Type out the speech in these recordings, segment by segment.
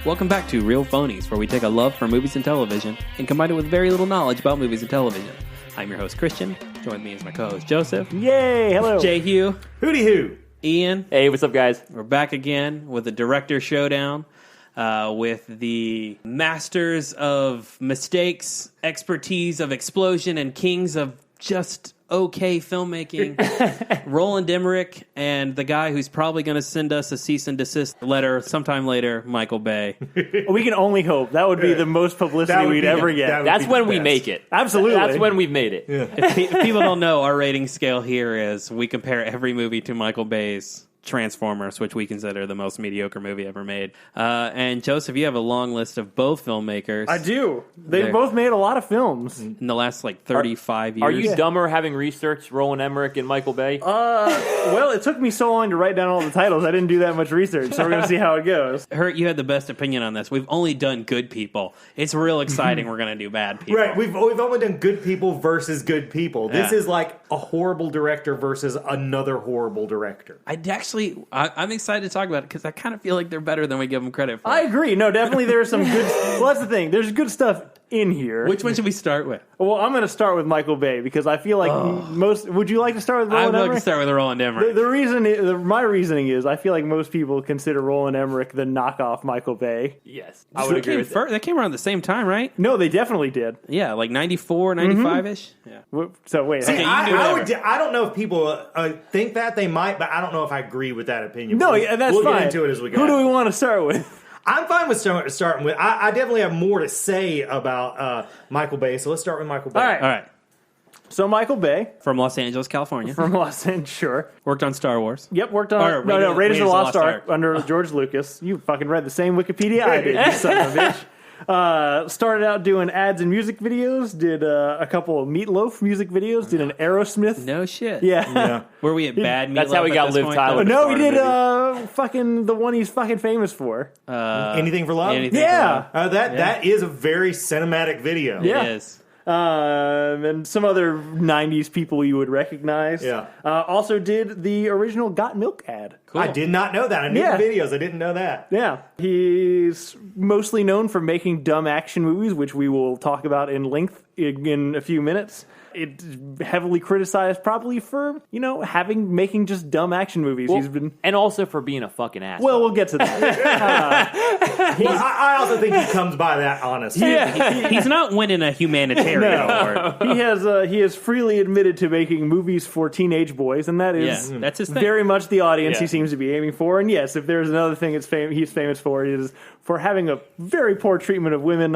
Welcome back to Real Phonies, where we take a love for movies and television and combine it with very little knowledge about movies and television. I'm your host, Christian. Join me is my co-host, Joseph. Yay! Hello. Jay Hugh. Hooty hoo. Ian. Hey, what's up, guys? We're back again with the Director Showdown with the masters of mistakes, expertise of explosion, and kings of just okay filmmaking, Roland Emmerich, and the guy who's probably going to send us a cease and desist letter sometime later, Michael Bay. We can only hope. That would be the most publicity we'd ever get. That's when we make it. Absolutely. That's when we've made it. Yeah. If people don't know, our rating scale here is we compare every movie to Michael Bay's Transformers, which we consider the most mediocre movie ever made. And Joseph, you have a long list of both filmmakers. I do. They've both made a lot of films. In the last, 35 years. Are you dumber having researched Roland Emmerich and Michael Bay? Well, it took me so long to write down all the titles. I didn't do that much research, so we're going to see how it goes. Hurt, you had the best opinion on this. We've only done good people. It's real exciting we're going to do bad people. Right, we've only done good people versus good people. This is like a horrible director versus another horrible director. I'm excited to talk about it because I kind of feel like they're better than we give them credit for. I agree. No, definitely there's some good... Well, that's the thing. There's good stuff in here. Which one should we start with? Well, I'm going to start with Michael Bay because I feel like most... Would you like to start with Roland I'd Emmerich? like to start with Roland Emmerich. My reasoning is I feel like most people consider Roland Emmerich the knockoff Michael Bay. Yes, I would agree with that. That came around the same time, right? No, they definitely did. Yeah, like 94, 95-ish. Yeah. So wait. See, Okay, I don't know if people think that they might, but I don't know if I agree with that opinion. No, yeah, that's we'll fine. Get into it as we go. Who do we want to start with? I'm fine with starting with. I definitely have more to say about Michael Bay, so let's start with Michael Bay. All right. So Michael Bay From Los Angeles, California. from Los Angeles, sure. Worked on Star Wars. Yep, worked on Raiders of the Lost Ark under George Lucas. You fucking read the same Wikipedia I did, you son of a bitch. Started out doing ads and music videos. Did a couple of Meatloaf music videos. Did an Aerosmith. No shit. Yeah. Were we at Bad Meatloaf? That's how we got Liv Tyler. No, he did fucking the one he's fucking famous for. Anything for Love? Anything Yeah. for Love. That is a very cinematic video. Yeah. It is. And some other 90s people you would recognize. Yeah. Also did the original Got Milk ad. Cool. I did not know that. I knew Yeah. the videos. I didn't know that. Yeah. He's mostly known for making dumb action movies, which we will talk about in length in a few minutes. It's heavily criticized probably for, making just dumb action movies. Well, He's been... and also for being a fucking asshole. Well, we'll get to that. Well, I also think he comes by that honestly. He's not winning a humanitarian award. He has freely admitted to making movies for teenage boys, and that is That's his thing. very much the audience Yeah. he seems to be aiming for. And yes, if there's another thing he's famous for, it is for having a very poor treatment of women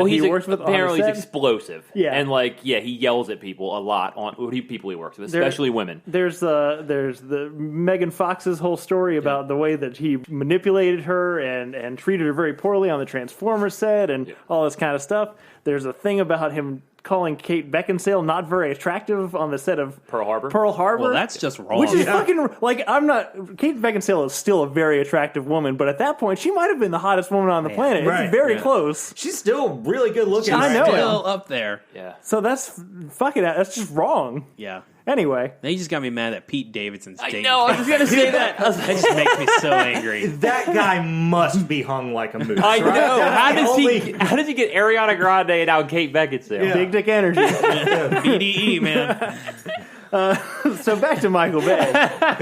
he works with. Apparently on the he's set. explosive. Yeah. And he yells at people a lot on people he works with, especially women. There's the Megan Fox's whole story about the way that he manipulated her and treated her very poorly on the Transformers set and all this kind of stuff. There's a thing about him calling Kate Beckinsale not very attractive on the set of Pearl Harbor. Well, that's just wrong. Which is fucking, Kate Beckinsale is still a very attractive woman, but at that point, she might have been the hottest woman on the planet. Right. It's very close. She's still really good looking. I know. Still up there. Yeah. So that's that's just wrong. Yeah. Anyway. Now you just got me mad that Pete Davidson's dating. No, I was going to say that. That just makes me so angry. That guy must be hung like a moose. I know. Right? How does he get Ariana Grande and now Kate Beckinsale? Yeah. Big dick energy. BDE, man. So back to Michael Bay.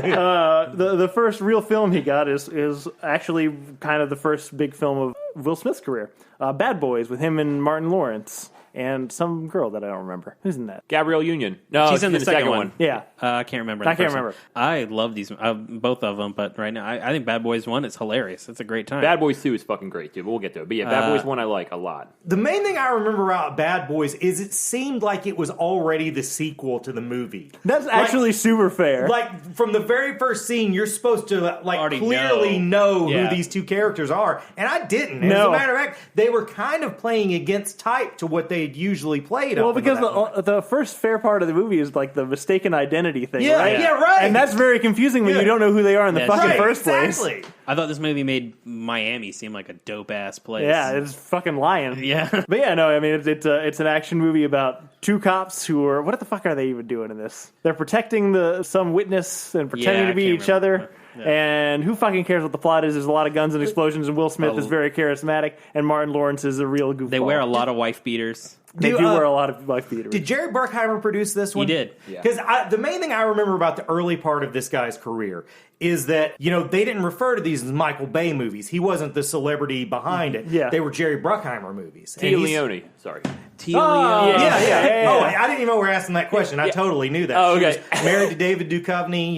The first real film he got is actually kind of the first big film of Will Smith's career. Bad Boys with him and Martin Lawrence. And some girl that I don't remember. Who's in that? Gabrielle Union. No, She's in the second one. Yeah. I can't remember. I can't remember. I love these, both of them, but right now, I think Bad Boys 1 is hilarious. It's a great time. Bad Boys 2 is fucking great, too, but we'll get to it. But yeah, Bad Boys 1 I like a lot. The main thing I remember about Bad Boys is it seemed like it was already the sequel to the movie. That's actually super fair. Like, from the very first scene, you're supposed to, Already clearly know Yeah. who these two characters are. And I didn't. No. As a matter of fact, they were kind of playing against type to what they'd usually played. Well, because the first fair part of the movie is like the mistaken identity thing, Yeah, right? yeah, right. And that's very confusing when you don't know who they are in the fucking first place. Exactly. I thought this movie made Miami seem like a dope-ass place. Yeah, it's fucking lying. Yeah. But yeah, no, I mean, it's an action movie about two cops who are... What the fuck are they even doing in this? They're protecting some witness and pretending to be each other. And who fucking cares what the plot is? There's a lot of guns and explosions, and Will Smith is very charismatic, and Martin Lawrence is a real goofball. They wear a lot of wife beaters. They do wear a lot of wife beaters. Did Jerry Bruckheimer produce this one? He did. Because the main thing I remember about the early part of this guy's career is that, they didn't refer to these as Michael Bay movies. He wasn't the celebrity behind it. Yeah. They were Jerry Bruckheimer movies. Tia Leone. Sorry. Tia Leone. Yeah. Oh, I didn't even know we were asking that question. I totally knew that. Oh, She okay. was married to David Duchovny,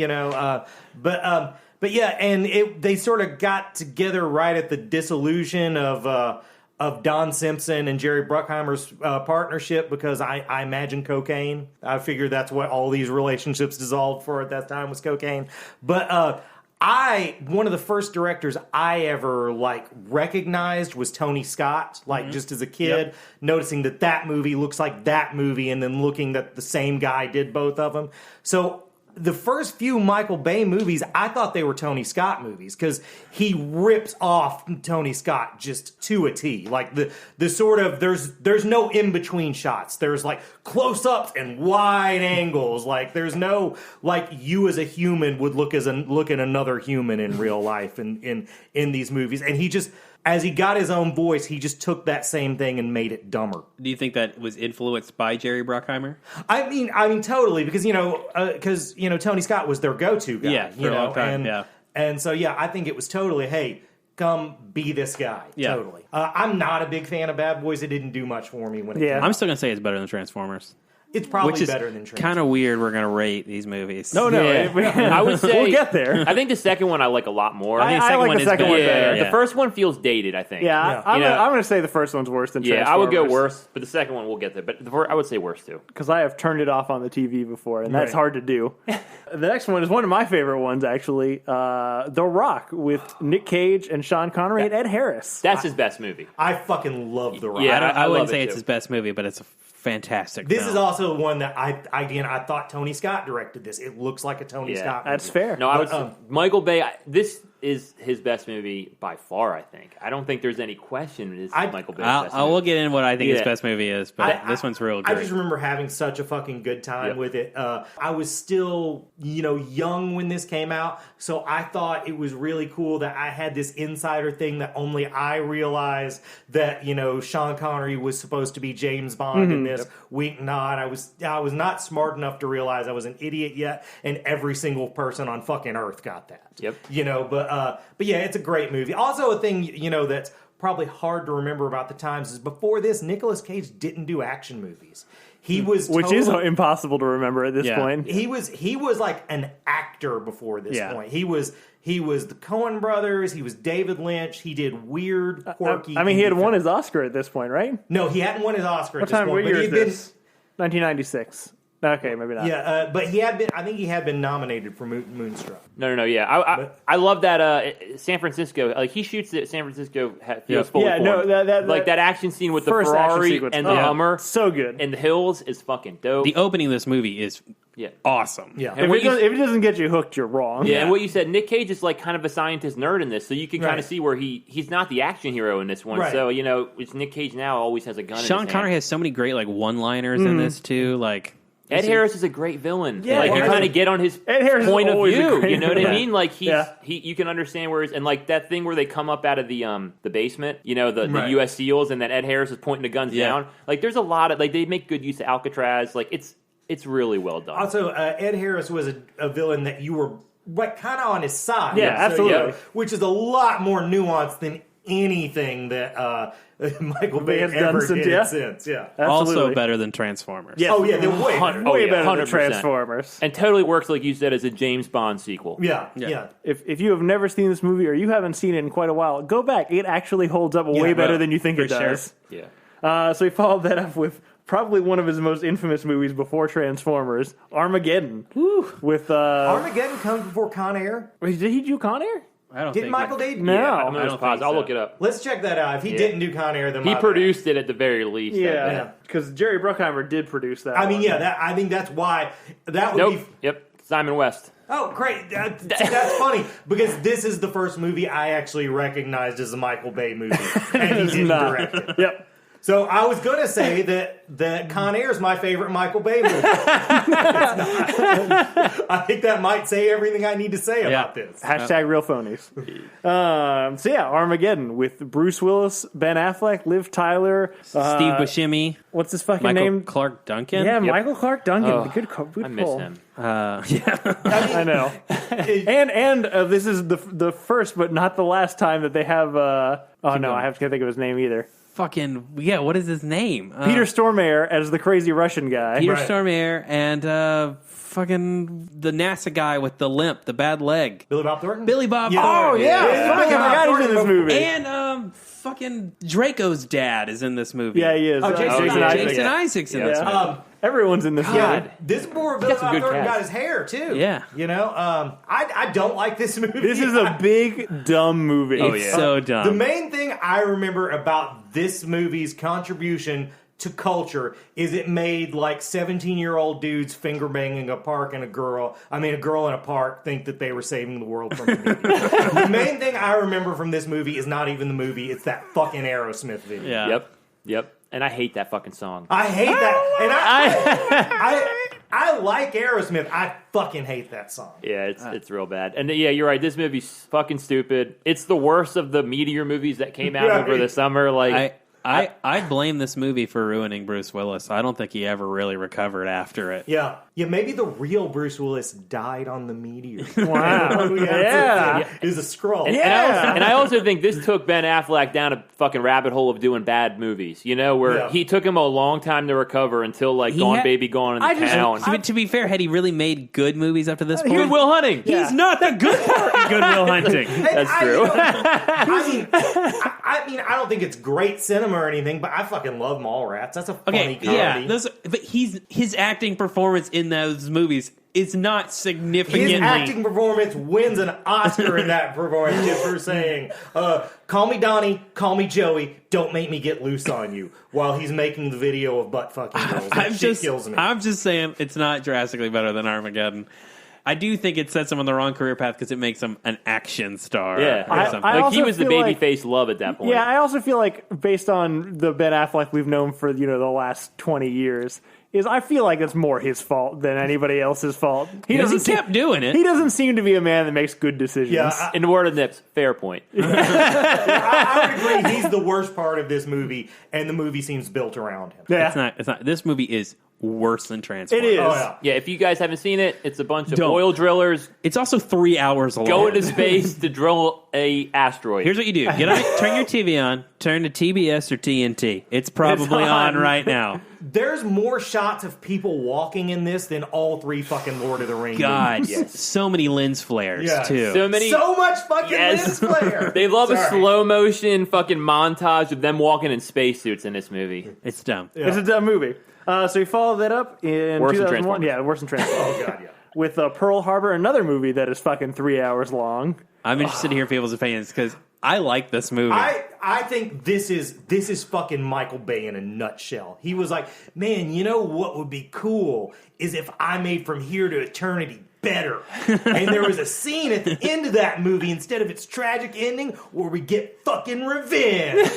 But yeah, and they sort of got together right at the dissolution of Don Simpson and Jerry Bruckheimer's partnership, because I imagine cocaine. I figure that's what all these relationships dissolved for at that time, was cocaine. But one of the first directors I ever recognized was Tony Scott. Just as a kid, noticing that movie looks like that movie, and then looking that the same guy did both of them. So the first few Michael Bay movies, I thought they were Tony Scott movies, because he rips off Tony Scott just to a T. The sort of, there's no in between shots. There's close ups and wide angles. There's no you as a human would look at another human in real life in these movies. And he just, as he got his own voice, he just took that same thing and made it dumber. Do you think that was influenced by Jerry Bruckheimer? I mean, totally, because Tony Scott was their go-to guy. For a long time. And so I think it was totally, hey, come be this guy. Yeah. Totally. I'm not a big fan of Bad Boys. It didn't do much for me when it came out. I'm still gonna say it's better than Transformers. It's probably Which is better than Transformers. kind of weird. We're gonna rate these movies. No. I would say we'll get there. I think the second one I like a lot more. I like the second one better. The first one feels dated, I think. I'm going to say the first one's worse than Transformers. I would go worse, but the second one we'll get there. But I would say worse too, because I have turned it off on the TV before, and that's hard to do. The next one is one of my favorite ones, actually. The Rock, with Nick Cage and Sean Connery and Ed Harris. That's his best movie. I fucking love The Rock. Yeah, I wouldn't love say it it's too. his best movie, but it's a fantastic This film. is also one that I thought Tony Scott directed this. It looks like a Tony Scott movie. That's fair. No, I would say Michael Bay. This is his best movie by far, I think. I don't think there's any question it is Michael Bay's best I movie. will get in what I think his best movie is, but this one's real great. I just remember having such a fucking good time with it. I was still, young when this came out, so I thought it was really cool that I had this insider thing that only I realized that, Sean Connery was supposed to be James Bond in this. Wink, nod. I was not smart enough to realize I was an idiot yet, and every single person on fucking Earth got that. Yep. But yeah, it's a great movie. Also, a thing that's probably hard to remember about the times is before this, Nicolas Cage didn't do action movies. He was, which is impossible to remember at this point. He was like an actor before this point. He was the Coen Brothers. He was David Lynch. He did weird, quirky. I mean, he had won his Oscar at this point, right? No, he hadn't won his Oscar at this point. What year is this? 1996. Okay, maybe not. Yeah, but he had been. I think he had been nominated for Moonstruck. No. Yeah, I love that San Francisco. He shoots it. San Francisco feels fully formed. No, that action scene with the first Ferrari sequence. and the Hummer, so good. and the hills is fucking dope. The opening of this movie is awesome. Yeah, and if it doesn't get you hooked, you're wrong. Yeah, and what you said, Nick Cage is kind of a scientist nerd in this, so you can kind of see where he's not the action hero in this one. Right. So it's Nick Cage now always has a gun. Sean in his Connery hand. has so many great one-liners in this too. Ed Harris is a great villain. Yeah, you kind of get on his Ed Harris point is of always a view. great You know what I villain. mean? You can understand where and that thing where they come up out of the basement. The U.S. SEALs, and then Ed Harris is pointing the guns down. There's a lot of they make good use of Alcatraz. It's really well done. Also, Ed Harris was a villain that you were kind of on his side. Yeah, absolutely. Which is a lot more nuanced than anything that Michael Bay has ever done since, did since. Yeah. Absolutely. Also better than Transformers. Yes. Oh yeah, they're way better. Way better than 100%. Transformers. And totally works, like you said, as a James Bond sequel. Yeah. If you have never seen this movie or you haven't seen it in quite a while, go back. It actually holds up way better than you think it does. Yeah. So he followed that up with probably one of his most infamous movies before Transformers, Armageddon. With Armageddon comes before Con Air. Wait, did he do Con Air? I don't Did think Michael Day? No. I'm I gonna don't pause. think I'll so. look it up. Let's check that out. If he didn't do Con Air, then He my produced it at the very least. Yeah, because Jerry Bruckheimer did produce that. bad. I mean, one. yeah. I think that's why that would Nope. be. Yep. Simon West. Oh, great. That's funny because this is the first movie I actually recognized as a Michael Bay movie, and he didn't not. direct it. Yep. So I was going to say that Con Air is my favorite Michael Bay movie. I think that might say everything I need to say about this. Hashtag real phonies. So yeah, Armageddon with Bruce Willis, Ben Affleck, Liv Tyler, Steve Buscemi. What's his fucking Michael name? Clark Duncan. Yeah, Michael Clark Duncan. Oh, good I miss pull. him. I know. and this is the first, but not the last time that they have. I can't think of his name either. Fucking what is his name? Peter Stormare as the crazy Russian guy. Peter Stormare and fucking the NASA guy with the limp, the bad leg. Billy Bob Thornton? Billy Bob Yeah. Thornton. Oh yeah, fucking forgot he's in this movie. And fucking Draco's dad is in this movie. Yeah, he is. Jason Isaac's in this movie. Everyone's in this movie. This poor Billy some Bob good Thornton cast. got his hair, too. Yeah. You know, I don't like this movie. This is a big, dumb movie. It's so dumb. The main thing I remember about this movie's contribution to culture is it made like 17-year-old dudes finger banging a girl in a park think that they were saving the world from the media. The main thing I remember from this movie is not even the movie, it's that fucking Aerosmith video. Yeah. Yep. And I hate that fucking song. I hate that. And I like Aerosmith. I fucking hate that song. Yeah, it's real bad. And yeah, you're right. This movie's fucking stupid. It's the worst of the Meteor movies that came out over the summer. Like, I blame this movie for ruining Bruce Willis. I don't think he ever really recovered after it. Yeah, maybe the real Bruce Willis died on the Meteor. Wow. Yeah. Is a scroll. and I also think this took Ben Affleck down a fucking rabbit hole of doing bad movies. You know, where he took him a long time to recover until like Gone Baby Gone in the Town. To be fair, had he really made good movies after this point? Good Will Hunting. He's not the good part in Good Will Hunting. That's true. I mean, I don't think it's great cinema or anything, but I fucking love Mallrats. That's a funny comedy. Yeah, but his acting performance in those movies is not significantly. His acting performance wins an Oscar in that performance just for saying, call me Donnie, call me Joey, don't make me get loose on you, while he's making the video of butt fucking girls. That shit kills me. I'm just saying it's not drastically better than Armageddon. I do think it sets him on the wrong career path because it makes him an action star. Yeah, or something. like he was the babyface love at that point. Yeah, I also feel like based on the Ben Affleck we've known for the last 20 years, I feel like it's more his fault than anybody else's fault. He kept doing it. He doesn't seem to be a man that makes good decisions. Yeah, in the word of Nips, fair point. I would agree. He's the worst part of this movie, and the movie seems built around him. Yeah. It's not. This movie is worse than Transformers. It is. Oh, yeah. Yeah, if you guys haven't seen it, it's a bunch of Don't. oil drillers It's also 3 hours long. go into space to drill a asteroid. Here's what you do: turn your TV on, turn to TBS or TNT. It's probably It's on on. right now. There's more shots of people walking in this than all 3 fucking Lord of the Rings God, movies. so many lens flares Yeah. too. so much fucking Yes. lens flare. They love a Sorry. slow motion fucking montage of them walking in spacesuits in this movie. It's dumb. Yeah. It's a dumb movie. So he followed that up in Worse than 2001. Transformers. Yeah, worse than Transformers. Oh god, yeah. With Pearl Harbor, another movie that is fucking 3 hours long. I'm interested to hear people's opinions because I like this movie. I think this is fucking Michael Bay in a nutshell. He was like, man, you know what would be cool is if I made From Here to Eternity better. And there was a scene at the end of that movie, instead of its tragic ending, where we get fucking revenge.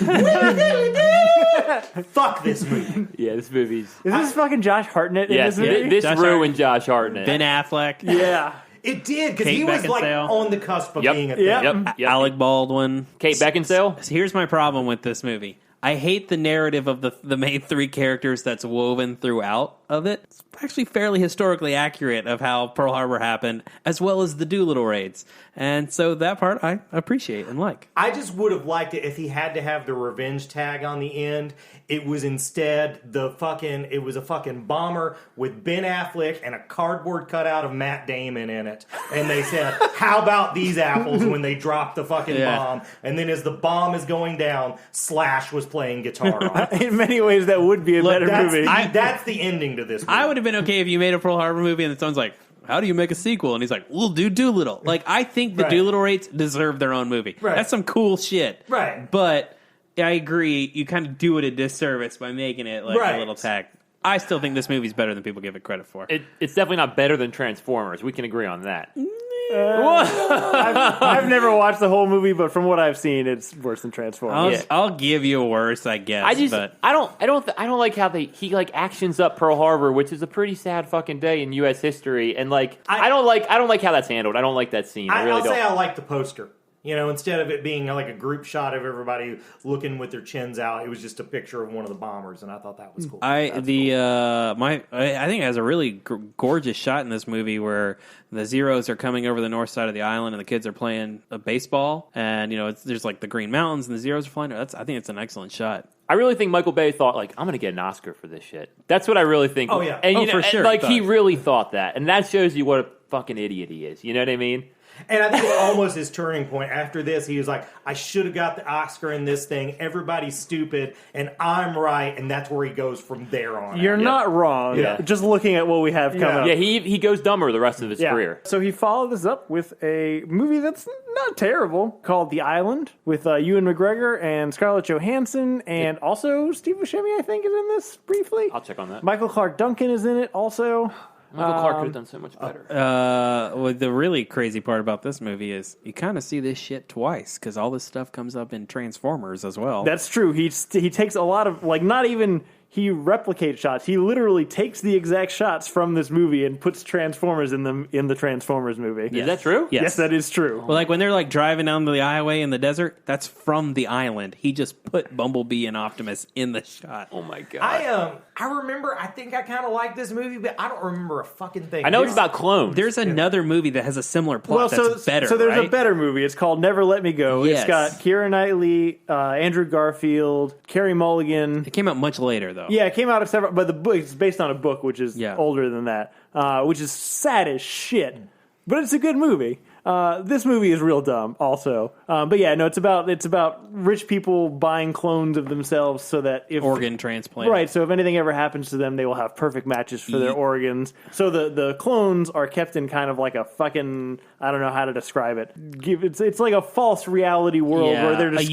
Fuck this movie. Yeah, this movie's... Is this fucking Josh Hartnett in Yes, this movie? this Josh ruined Josh Hartnett. Ben Affleck, Yeah. It did, because Kate he was like Beckinsale. on the cusp of Yep. being a thing. Yep. Yep. Alec Baldwin, Kate Beckinsale? So here's my problem with this movie. I hate the narrative of the main 3 characters that's woven throughout of it. It's actually fairly historically accurate of how Pearl Harbor happened, as well as the Doolittle raids. And so that part I appreciate and like. I just would have liked it if he had to have the revenge tag on the end. It was instead it was a fucking bomber with Ben Affleck and a cardboard cutout of Matt Damon in it. And they said, how about these apples when they dropped the fucking bomb? And then as the bomb is going down, Slash was playing guitar on it. In many ways, that would be a better movie. That's the ending to this movie. I would have been okay if you made a Pearl Harbor movie and then someone's like, how do you make a sequel? And he's like, we'll do Doolittle. Like, I think the Right. Doolittle raids deserve their own movie. Right. That's some cool shit. Right. But I agree, you kind of do it a disservice by making it like Right. a little tag. I still think this movie's better than people give it credit for. It's definitely not better than Transformers. We can agree on that. I've never watched the whole movie, but from what I've seen, it's worse than Transformers. I'll give you a worse, I guess. I don't like how he like actions up Pearl Harbor, which is a pretty sad fucking day in U.S. history, and like I don't like how that's handled. I don't like that scene. I'll say I like the poster. Instead of it being like a group shot of everybody looking with their chins out, it was just a picture of one of the bombers, and I thought that was cool. I think it has a really gorgeous shot in this movie where the Zeros are coming over the north side of the island, and the kids are playing a baseball, and there's like the Green Mountains, and the Zeros are flying. I think it's an excellent shot. I really think Michael Bay thought, like, I'm going to get an Oscar for this shit. That's what I really think. Oh, yeah. And, for sure. Like, he really thought that. And that shows you what a fucking idiot he is. You know what I mean? And I think it's almost his turning point. After this, he was like, I should have got the Oscar in this thing. Everybody's stupid, and I'm right. And that's where he goes from there on. You're not wrong. Yeah. Just looking at what we have coming up. Yeah, he goes dumber the rest of his career. So he followed this up with a movie that's not terrible called The Island with Ewan McGregor and Scarlett Johansson, and also Steve Buscemi, I think, is in this briefly. I'll check on that. Michael Clark Duncan is in it also. Michael Clark could have done so much better. Well, the really crazy part about this movie is you kind of see this shit twice because all this stuff comes up in Transformers as well. That's true. He takes a lot of, like, not even he replicates shots. He literally takes the exact shots from this movie and puts Transformers in the Transformers movie. Is that true? Yes, that is true. Well, like when they're like driving down the highway in the desert, that's from the island. He just put Bumblebee and Optimus in the shot. Oh my god! I remember. I think I kind of like this movie, but I don't remember a fucking thing. I know it's about clones. There's another movie that has a similar plot that's better. So there's right? a better movie. It's called Never Let Me Go. Yes. It's got Keira Knightley, Andrew Garfield, Carey Mulligan. It came out much later though. Yeah, it came out of several, but the book is based on a book which is older than that, which is sad as shit. But it's a good movie. This movie is real dumb, also. But yeah, no, it's about rich people buying clones of themselves so that if organ transplant, right? So if anything ever happens to them, they will have perfect matches for their organs. So the clones are kept in kind of like a fucking, I don't know how to describe it. It's like a false reality world where they're just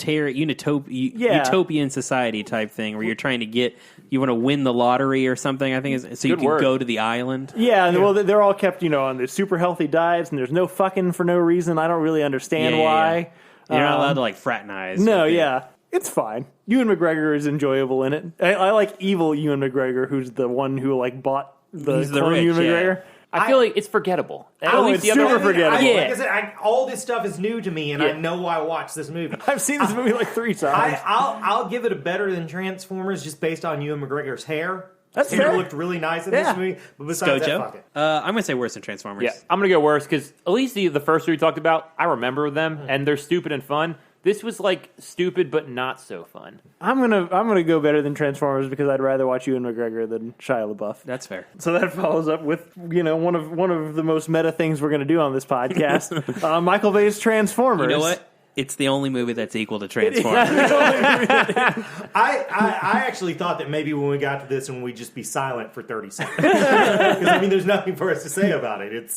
utopian society type thing where you're trying to you want to win the lottery or something, I think is, so you can go to the island. Yeah, well, they're all kept, on the super healthy diets, and there's no fucking for no reason. I don't really understand why. Yeah. You're not allowed to, like, fraternize. No, it's fine. Ewan McGregor is enjoyable in it. I like evil Ewan McGregor, who's the one who, like, bought the clone Ewan McGregor. I feel like it's forgettable. It's super forgettable. Like I said, all this stuff is new to me, and I know why I watched this movie. I've seen this movie like 3 times. I'll give it a better than Transformers just based on Ewan McGregor's hair. That's His hair fair. looked really nice in this movie, but besides that, fuck it. I'm going to say worse than Transformers. Yeah, I'm going to go worse because at least the first three we talked about, I remember them, and they're stupid and fun. This was like stupid but not so fun. I'm gonna go better than Transformers because I'd rather watch Ewan McGregor than Shia LaBeouf. That's fair. So that follows up with one of the most meta things we're gonna do on this podcast. Michael Bay's Transformers. You know what? It's the only movie that's equal to Transformers. I actually thought that maybe when we got to this one, we'd just be silent for 30 seconds. Because there's nothing for us to say about it.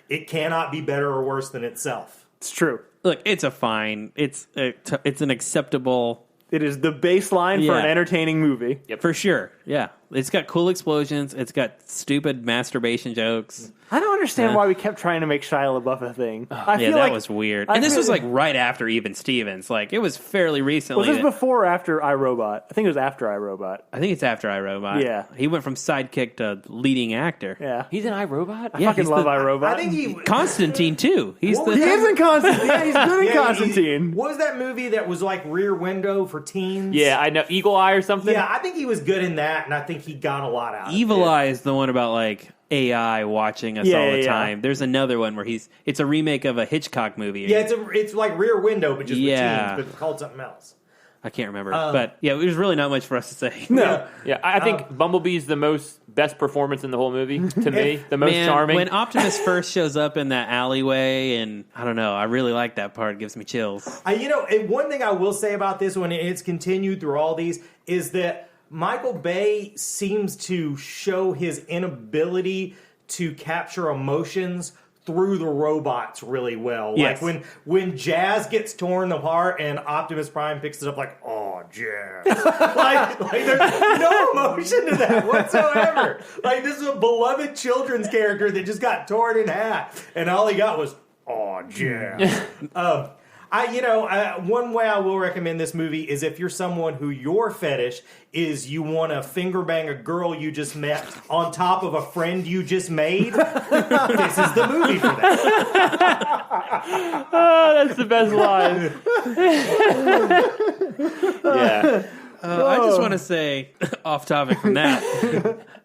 It cannot be better or worse than itself. It's true. Look, it's a fine. It's an acceptable. It is the baseline for an entertaining movie. Yep. For sure. Yeah. It's got cool explosions. It's got stupid masturbation jokes. I don't understand why we kept trying to make Shia LaBeuf a thing. I feel that like, was weird. And this was like right after Even Stevens. Like, it was fairly recently. Was this before or after iRobot? I think it was after iRobot. I think it's after iRobot. Yeah. He went from sidekick to leading actor. Yeah. He's in iRobot? I fucking love iRobot. I think he... Constantine, too. He is in Constantine. Yeah, he's good in Constantine. What was that movie that was like Rear Window for teens? Yeah, I know. Eagle Eye or something? Yeah, I think he was good in that, and I think he got a lot out Evil of it. Eye is the one about, like, AI watching us all the time. There's another one where it's a remake of a Hitchcock movie. Yeah, it's like Rear Window, but just with teens, but it's called something else. I can't remember. But yeah, there's really not much for us to say. No. Yeah, I think Bumblebee's the best performance in the whole movie, to me. The most charming. When Optimus first shows up in that alleyway, and I don't know, I really like that part. It gives me chills. And one thing I will say about this one, and it's continued through all these, is that Michael Bay seems to show his inability to capture emotions through the robots really well. Yes. Like when Jazz gets torn apart and Optimus Prime picks it up like, oh, Jazz. like there's no emotion to that whatsoever. Like, this is a beloved children's character that just got torn in half. And all he got was, oh, massage. Yeah. One way I will recommend this movie is if you're someone who your fetish is you want to finger bang a girl you just met on top of a friend you just made, this is the movie for that. Oh, that's the best line. Yeah. I just want to say, off topic from that,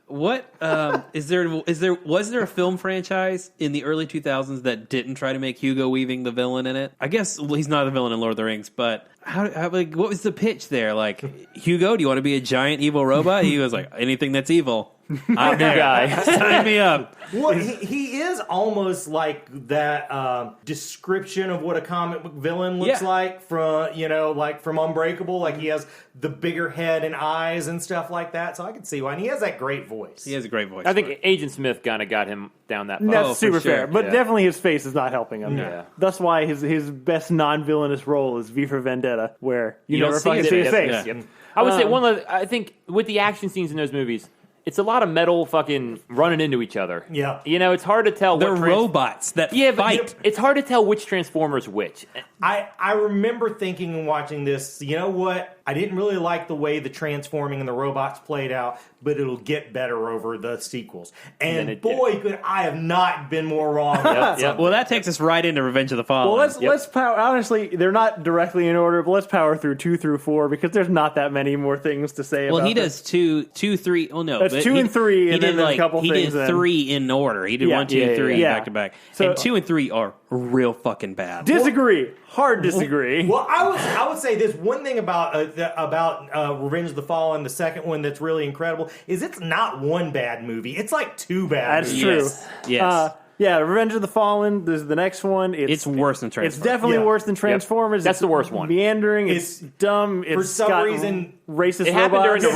what was there a film franchise in the early 2000s that didn't try to make Hugo Weaving the villain in it? I guess he's not the villain in Lord of the Rings, but what was the pitch there? Like, Hugo, do you want to be a giant evil robot? He was like, anything that's evil. I'm the guy. Sign me up. Well, he is almost like that description of what a comic book villain looks like from Unbreakable. Like, he has the bigger head and eyes and stuff like that. So I can see why. And he has that great voice. He has a great voice. I think Agent Smith kind of got him down that path. That's super sure. fair. But definitely his face is not helping him. Yeah. That's why his best non-villainous role is V for Vendetta, where you don't never see fucking his see his face. face. Yeah. Yep. I would say I think with the action scenes in those movies, it's a lot of metal fucking running into each other. Yeah. It's hard to tell. They're robots that but fight. it's hard to tell which Transformers which. I remember thinking and watching this, you know what? I didn't really like the way the transforming and the robots played out, but it'll get better over the sequels. And boy, could I have not been more wrong. Yep. Well, that takes us right into Revenge of the Fallen. Well, let's power. Honestly, they're not directly in order, but let's power through 2 through 4 because there's not that many more things to say. Well, about he does 2, 3. Oh no, that's 2 and 3, and then there's a couple he things. He did 3 in order. He did 1, 2, 3 back to back. So, and 2 and 3 are real fucking bad. Disagree. Hard disagree. Well, I would say this one thing about Revenge of the Fallen, the second one that's really incredible, is it's not one bad movie. It's like 2 bad movies. That's true. Yes. Yeah, Revenge of the Fallen. There's the next one. It's worse than Transformers. It's definitely worse than Transformers. That's it's the worst one. Meandering. It's dumb. It's for some got reason racist it happened robots. during the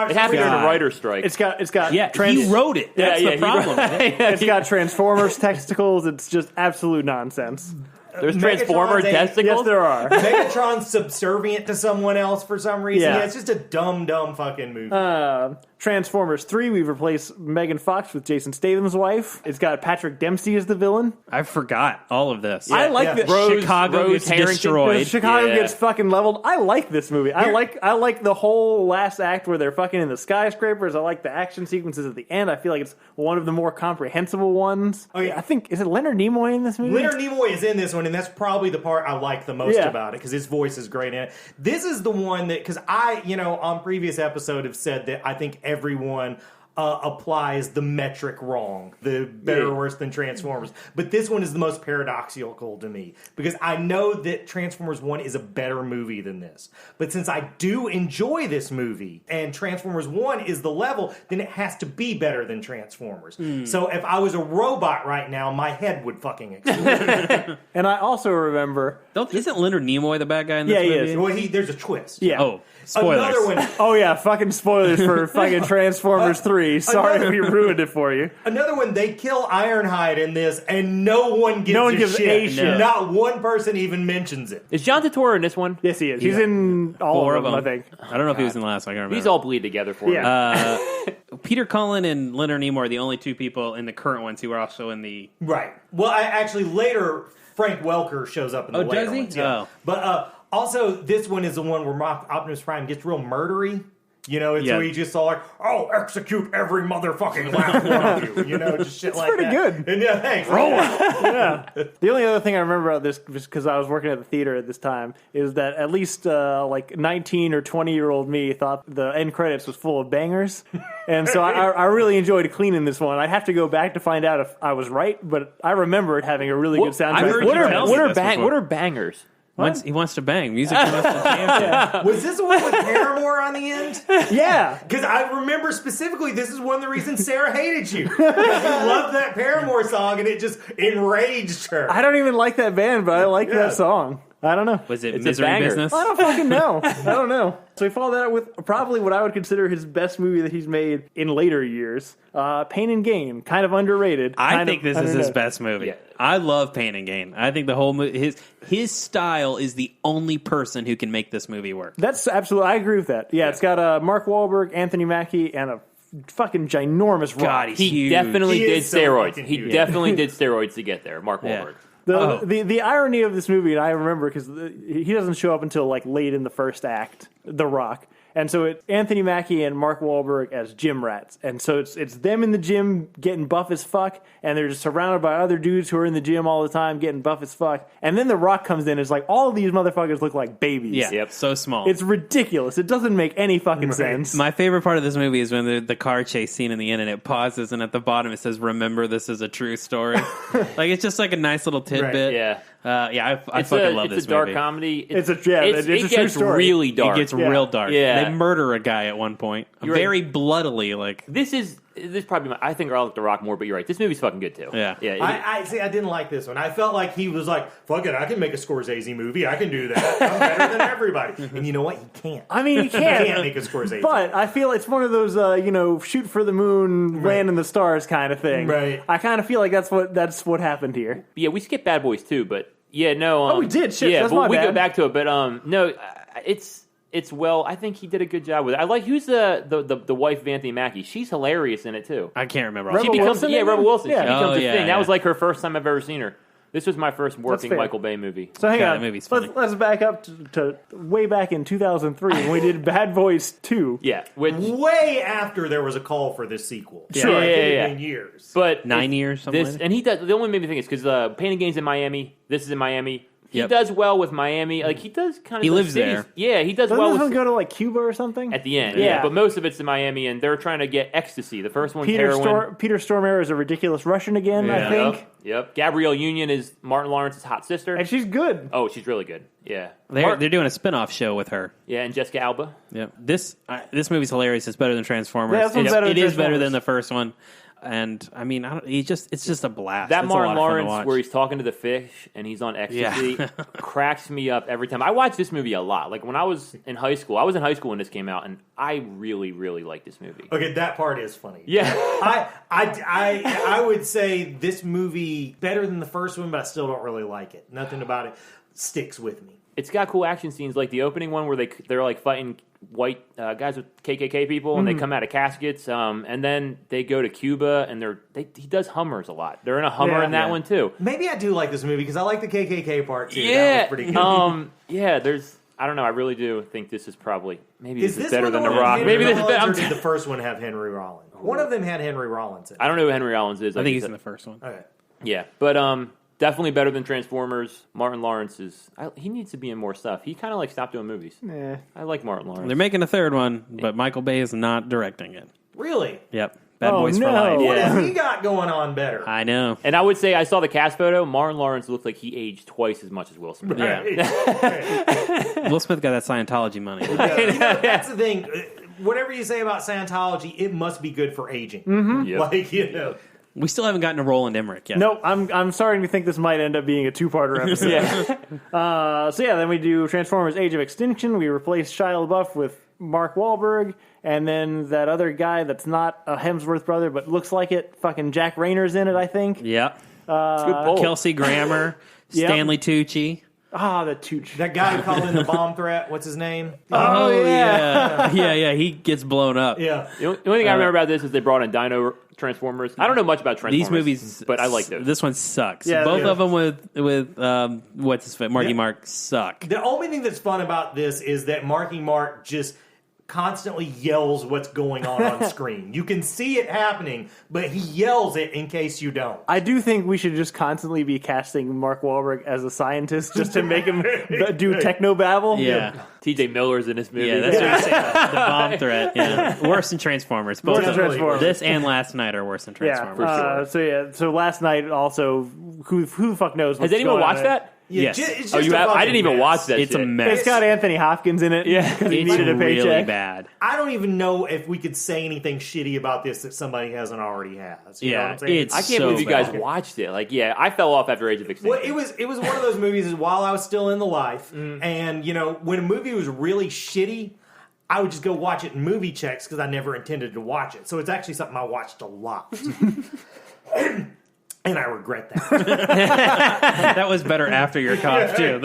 It happened during the writer's strike. It's got he wrote it. That's the problem. It's got Transformers testicles. It's just absolute nonsense. There's Transformer testicles? Yes, there are. Megatron's subservient to someone else for some reason. Yeah. Yeah, it's just a dumb fucking movie. Transformers 3, we've replaced Megan Fox with Jason Statham's wife. It's got Patrick Dempsey as the villain. I forgot all of this. I like the Chicago Rose gets Harrington. destroyed. Chicago gets fucking leveled. I like this movie. I like the whole last act where they're fucking in the skyscrapers. I like the action sequences at the end. I feel like it's one of the more comprehensible ones. Oh, yeah. I think, is it Leonard Nimoy in this movie? Leonard Nimoy is in this one, and that's probably the part I like the most about it, because his voice is great in it. This is the one that, because I, on previous episode have said that I think everyone applies the metric wrong, the better or worse than Transformers. But this one is the most paradoxical to me, because I know that Transformers 1 is a better movie than this. But since I do enjoy this movie, and Transformers 1 is the level, then it has to be better than Transformers. So if I was a robot right now, my head would fucking explode. And I also remember... Isn't Leonard Nimoy the bad guy in this movie? He is. Well, there's a twist. Yeah. Oh, spoilers. Another one. Oh yeah, fucking spoilers for fucking Transformers 3. Sorry we ruined it for you. Another one, they kill Ironhide in this, and no one gives a shit. shit. Not one person even mentions it. Is John Turturro in this one? Yes, he is. He's in all 4 of them, I think. I don't know if he was in the last one. I can't remember. These all bleed together for me. Peter Cullen and Leonard Nimoy are the only 2 people in the current ones who are also in the... Right. Well, actually, later, Frank Welker shows up in the later does he? ones. Yeah. Oh. But also, this one is the one where Optimus Prime gets real murdery. It's where he just all like, "I'll execute every motherfucking last one of you." Just shit like pretty that. good. And thanks. The only other thing I remember about this, just because I was working at the theater at this time, is that at least like 19 or 20-year-old me thought the end credits was full of bangers. And so I really enjoyed cleaning this one. I'd have to go back to find out if I was right, but I remember it having a really good soundtrack. What are bangers? He wants to bang. Music he wants to jam to. Was this the one with Paramore on the end? Yeah. Because I remember specifically, this is one of the reasons Sarah hated you. Because you loved that Paramore song, and it just enraged her. I don't even like that band, but I like that song. I don't know. Was it It's Misery a banger. Business? I don't fucking know. I don't know. So we follow that up with probably what I would consider his best movie that he's made in later years. Pain and Gain, kind of underrated. I think this is his best movie. Yeah. I love Pain and Gain. I think the whole movie, his style is the only person who can make this movie work. That's absolutely, I agree with that. Yeah, it's got Mark Wahlberg, Anthony Mackie, and a fucking ginormous rock. God, he's He huge. definitely He did is so steroids. fucking He huge. definitely did steroids to get there, Mark Wahlberg. The irony of this movie, and I remember because he doesn't show up until like late in the first act, The Rock. And so it's Anthony Mackie and Mark Wahlberg as gym rats. And so it's them in the gym getting buff as fuck, and they're just surrounded by other dudes who are in the gym all the time getting buff as fuck. And then The Rock comes in and is like, all of these motherfuckers look like babies. Yeah, Yep. so small. It's ridiculous. It doesn't make any fucking sense. My favorite part of this movie is when the car chase scene in the end and it pauses and at the bottom it says, "Remember, this is a true story." Like, it's just like a nice little tidbit. Yeah. I fucking love this movie. It's a dark comedy. It's a it true gets story. really dark. It gets real dark. Yeah. They murder a guy at one point. You're Very bloodily, like... This probably I think I like The Rock more, but you're right. This movie's fucking good too. Yeah. I see. I didn't like this one. I felt like he was like, "Fuck it, I can make a Scorsese movie. I can do that. I'm better than everybody." And you know what? He can't. I mean, he He can't. can't make a Scorsese. But I feel it's one of those, shoot for the moon, land in the stars kind of thing. Right. I kind of feel like that's what happened here. Yeah, we skipped Bad Boys too, but yeah, no. We did. Shit, yeah, that's but my we bad. go back to it. But no, it's well. I think he did a good job with it. I like who's the wife of Anthony Mackie. She's hilarious in it too. I can't remember. Rebel She becomes Wilson in Rebel it? Wilson. Yeah. She becomes a yeah, thing. yeah. That was like her first time I've ever seen her. This was my first working fair. Michael Bay movie. So hang God, on. that movie's funny. Let's back up to way back in 2003 when we did Bad Boys 2. Yeah, which way after there was a call for this sequel. Yeah. Sure, Yeah, it yeah, had been years. but 9 years, something This like that? and he does. The only made me think is because Pain and Gain's in Miami. This is in Miami. He Yep. does well with Miami. Like he does kind of. He lives there. Yeah, he does Doesn't well this with one go to like Cuba or something? at the end. Yeah. Yeah, but most of it's in Miami, and they're trying to get ecstasy. The first one's Peter heroin. Stormare is a ridiculous Russian again, I Yeah. think. Yep. Gabrielle Union is Martin Lawrence's hot sister. And she's good. Oh, she's really good. Yeah. They're doing a spin-off show with her. Yeah, and Jessica Alba. Yep. This movie's hilarious. It's better than Transformers. Yeah, this one's better than It is better Transformers. than the first one. And I mean, it's just a blast. That It's a lot Martin of fun to Lawrence watch. where he's talking to the fish and he's on ecstasy Yeah. cracks me up every time. I watch this movie a lot. Like when I was in high school when this came out, and I really, really like this movie. Okay, that part is funny. Yeah. I would say this movie better than the first one, but I still don't really like it. Nothing about it sticks with me. It's got cool action scenes, like the opening one where they're like fighting white guys with KKK people, and they come out of caskets, and then they go to Cuba, and he does Hummers a lot. They're in a Hummer in that one too. Maybe I do like this movie because I like the KKK part too. That Yeah, was pretty good. there's. I don't know. I really do think this is probably Is this this is better one than the The one Rock. with Maybe Henry this is better. Rollins, or did the first one have Henry Rollins? One of them had Henry Rollins in it. I don't know who Henry Rollins is. I like think you he's said. in the first one. Okay. Yeah, but definitely better than Transformers. Martin Lawrence he needs to be in more stuff. He kind of like stopped doing movies. Yeah. I like Martin Lawrence. They're making a third one, but Michael Bay is not directing it. Really? Yep. Bad Oh, Boys for no. Life. What Yeah. has he got going on better? I know. And I would say I saw the cast photo. Martin Lawrence looked like he aged twice as much as Will Smith. Yeah. Will Smith got that Scientology money. That's the thing. Whatever you say about Scientology, it must be good for aging. Yep. Like, We still haven't gotten to Roland Emmerich yet. Nope, I'm starting to think this might end up being a two-parter episode. Yeah. Then we do Transformers Age of Extinction. We replace Shia LaBeouf with Mark Wahlberg, and then that other guy that's not a Hemsworth brother but looks like it, fucking Jack Rayner's in it, I think. Yep. It's a good poll. Kelsey Grammer, Yep. Stanley Tucci. The Tooch. that guy who called in the bomb threat, what's his name? Oh, yeah. yeah. He gets blown up. Yeah. The only thing I remember about this is they brought in Dino Transformers. I don't know much about Transformers. These movies, but I like those. This one sucks. Yeah, Both yeah. of them with what's his face, Marky Mark, suck. The only thing that's fun about this is that Marky Mark just constantly yells what's going on screen. You can see it happening, but he yells it in case you don't. I do think we should just constantly be casting Mark Wahlberg as a scientist just to make him do technobabble. Yeah. TJ Miller's in this movie. Yeah, that's what I'm saying. The bomb threat. Yeah. Worse than Transformers. Both Worse than of them. Transformers. This and Last Night are worse than Transformers. So last night also, who the fuck knows what's Has anyone going on watched in it. that? Yes. It's Oh, just you a have? I fucking didn't even mess. watch that It's a shit. mess. It's got Anthony Hopkins in it. Yeah. because he It's needed a paycheck. really bad. I don't even know if we could say anything shitty about this that somebody hasn't already has. You know Yeah, what I'm saying? it's I can't so believe you guys bad. watched it. Like, yeah, I fell off after Age of Extinction. Well, it was one of those movies while I was still in the life, and when a movie was really shitty, I would just go watch it in movie checks because I never intended to watch it. So it's actually something I watched a lot. And I regret that. That was better after your cough, too.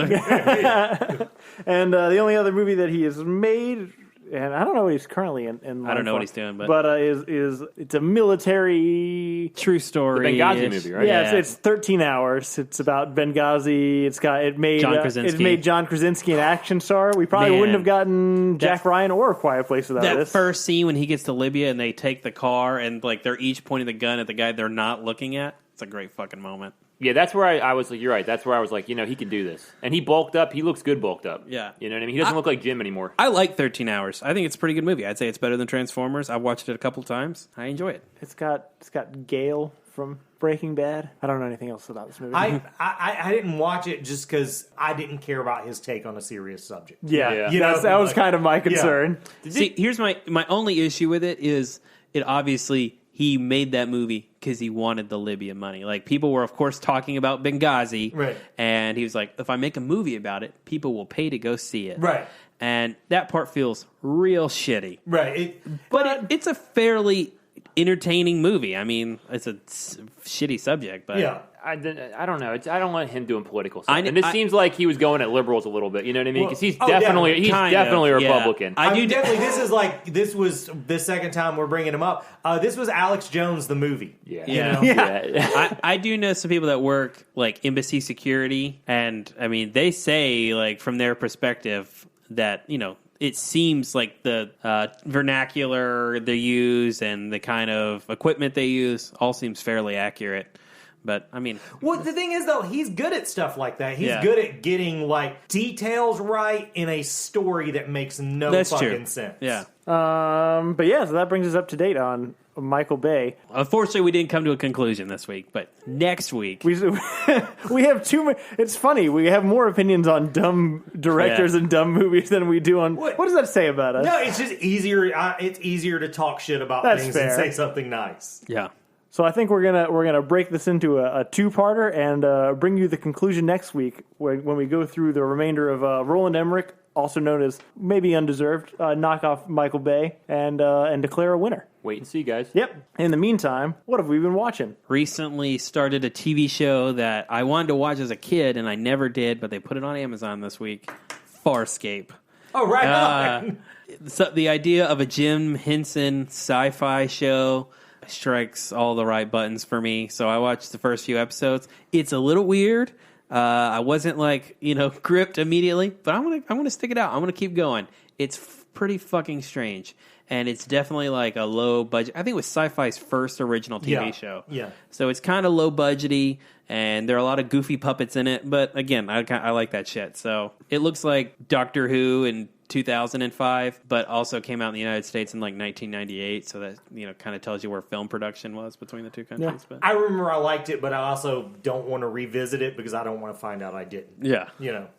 And the only other movie that he has made and I don't know what he's currently in I don't know what for, he's doing, but it's a military true story. The Benghazi movie, right? Yeah, it's 13 hours. It's about Benghazi. It made John Krasinski an action star. We probably wouldn't have gotten Jack Ryan or A Quiet Place without that this. first scene when he gets to Libya and they take the car and like they're each pointing the gun at the guy they're not looking at. It's a great fucking moment. Yeah, that's where I was like, you're right. That's where I was like, he can do this. And he bulked up. He looks good bulked up. Yeah. You know what I mean? He doesn't look like Jim anymore. I like 13 Hours. I think it's a pretty good movie. I'd say it's better than Transformers. I've watched it a couple times. I enjoy it. It's got Gale from Breaking Bad. I don't know anything else about this movie. I didn't watch it just because I didn't care about his take on a serious subject. Yeah. You know, that was kind of my concern. Yeah. See, here's my only issue with it is it obviously he made that movie because he wanted the Libya money. Like, people were, of course, talking about Benghazi. Right. And he was like, if I make a movie about it, people will pay to go see it. Right. And that part feels real shitty. Right. But it's a fairly entertaining movie. I mean, it's a shitty subject, but... Yeah. I don't know. I don't want him doing political stuff. And it seems like he was going at liberals a little bit. You know what I mean? Because he's definitely a Republican. This was the second time we're bringing him up. This was Alex Jones, the movie. Yeah. I do know some people that work like embassy security, and I mean, they say like from their perspective that it seems like the vernacular they use and the kind of equipment they use all seems fairly accurate. But, I mean... Well, the thing is, though, he's good at stuff like that. He's good at getting, like, details right in a story that makes no fucking sense. Yeah. So that brings us up to date on Michael Bay. Unfortunately, we didn't come to a conclusion this week, but next week... We have it's funny, we have more opinions on dumb directors and dumb movies than we do on... What does that say about us? No, it's just easier. It's easier to talk shit about things and say something nice. Yeah. So I think we're gonna break this into a two-parter and bring you the conclusion next week when we go through the remainder of Roland Emmerich, also known as maybe undeserved, knock off Michael Bay, and declare a winner. Wait and see, guys. Yep. In the meantime, what have we been watching? Recently started a TV show that I wanted to watch as a kid and I never did, but they put it on Amazon this week. Farscape. Oh, right on. So the idea of a Jim Henson sci-fi show strikes all the right buttons for me. So I watched the first few episodes. It's a little weird. I wasn't gripped immediately, but I'm gonna stick it out. I'm gonna keep going. It's pretty fucking strange, and it's definitely like a low budget. I think it was Sci-Fi's first original TV show. Yeah. So it's kind of low budgety, and there are a lot of goofy puppets in it. But again, I like that shit. So it looks like Doctor Who in 2005, but also came out in the United States in like 1998. So that kind of tells you where film production was between the two countries. Yeah. But I remember I liked it, but I also don't want to revisit it because I don't want to find out I didn't. Yeah.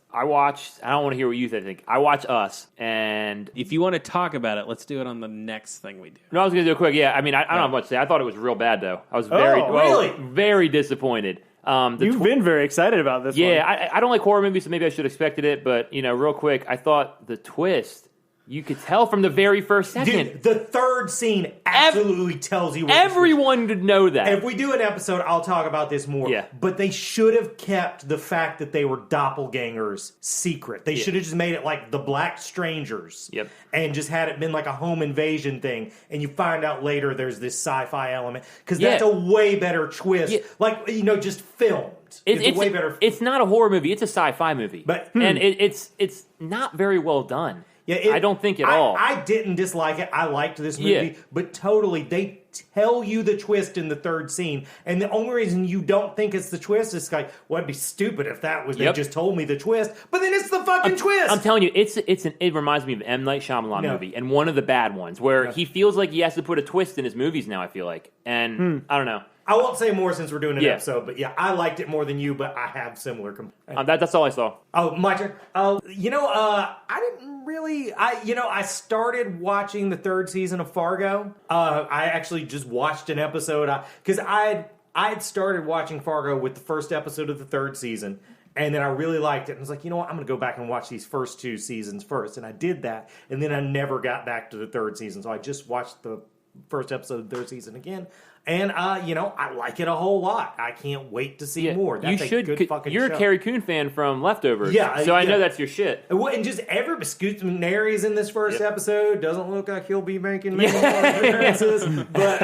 I don't want to hear what you think. I watch Us, and... If you want to talk about it, let's do it on the next thing we do. No, I was going to do it quick. Yeah, I mean, I don't have much to say. I thought it was real bad, though. I was very disappointed. You've been very excited about this one. Yeah, I don't like horror movies, so maybe I should have expected it. But, real quick, I thought the twist, you could tell from the very first second. Dude, the third scene absolutely tells you what everyone would know that. If we do an episode, I'll talk about this more. Yeah. But they should have kept the fact that they were doppelgangers secret. They should have just made it like the Black Strangers. Yep. And just had it been like a home invasion thing. And you find out later there's this sci-fi element. Because that's a way better twist. Yeah. Like, just filmed. It's a way better... It's not a horror movie. It's a sci-fi movie. And it's not very well done. Yeah, I don't think at all. I didn't dislike it. I liked this movie, but totally, they tell you the twist in the third scene, and the only reason you don't think it's the twist is like, well, it'd be stupid if that was they just told me the twist, but then it's the fucking twist. I'm telling you, it reminds me of an M. Night Shyamalan movie, and one of the bad ones where he feels like he has to put a twist in his movies now. I feel like, and I don't know. I won't say more since we're doing an episode, but I liked it more than you, but I have similar complaints. That's all I saw. Oh, my turn. I didn't really... I started watching the third season of Fargo. I actually just watched an episode, because I had started watching Fargo with the first episode of the third season, and then I really liked it. And I was like, you know what? I'm going to go back and watch these first two seasons first. And I did that, and then I never got back to the third season, so I just watched the first episode of the third season again. And I like it a whole lot. I can't wait to see more. That's you should. a good fucking You're show. a Carrie Coon fan from Leftovers, Yeah, so I know that's your shit. And just Scoot McNairy's in this first episode. Doesn't look like he'll be making many more appearances, but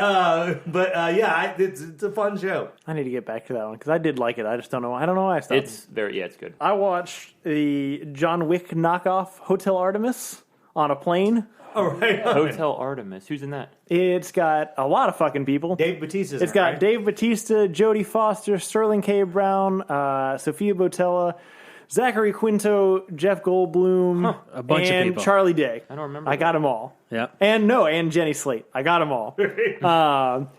it's a fun show. I need to get back to that one because I did like it. I just don't know. I don't know why I stopped. It's it's good. I watched the John Wick knockoff Hotel Artemis on a plane. All right, Hotel Artemis. Who's in that? It's got a lot of fucking people. Dave Bautista's It's in it, got right? Dave Bautista, Jodie Foster, Sterling K. Brown, Sophia Botella, Zachary Quinto, Jeff Goldblum, A bunch of and people. Charlie Day. I don't remember. I got them all. Yeah. And Jenny Slate. I got them all.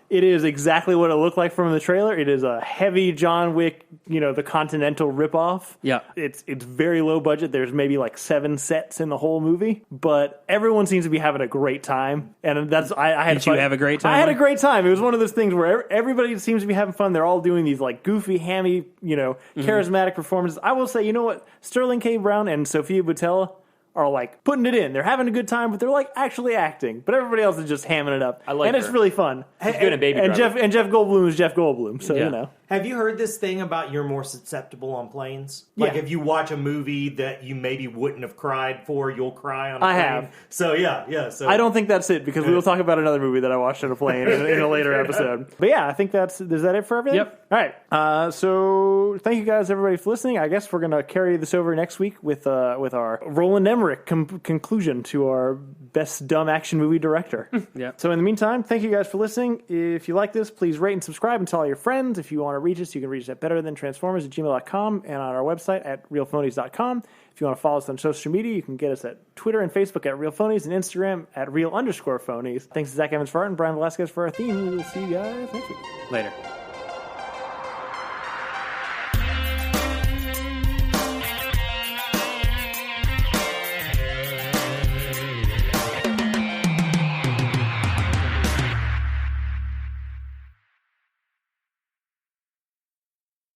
It is exactly what it looked like from the trailer. It is a heavy John Wick, the Continental ripoff. Yeah. It's very low budget. There's maybe like 7 sets in the whole movie, but everyone seems to be having a great time. And that's I had. Did you have a great time? I had a great time. It was one of those things where everybody seems to be having fun. They're all doing these like goofy, hammy, charismatic performances. I will say, you know what? Sterling K. Brown and Sophia Botella are like putting it in. They're having a good time, but they're like actually acting. But everybody else is just hamming it up. I like and it's her. really fun. She's good in Baby And Driver. Jeff Goldblum is Jeff Goldblum. So Yeah. Have you heard this thing about you're more susceptible on planes? Like Yeah. if you watch a movie that you maybe wouldn't have cried for, you'll cry on a plane. I have. So yeah. So I don't think that's it because we will talk about another movie that I watched on a plane in a later episode. But yeah, I think is that it for everything? Yep. All right. So thank you guys, everybody, for listening. I guess we're gonna carry this over next week with our Roland Emmerich conclusion to our best dumb action movie director. Yep. So in the meantime, thank you guys for listening. If you like this, please rate and subscribe and tell all your friends. If you want to reach us, you can reach us at betterthantransformers@gmail.com and on our website at realphonies.com. If you want to follow us on social media, you can get us at Twitter and Facebook at realphonies and Instagram at real_phonies. Thanks to Zach Evans for art and Brian Velasquez for our theme. We will see you guys next week. Later.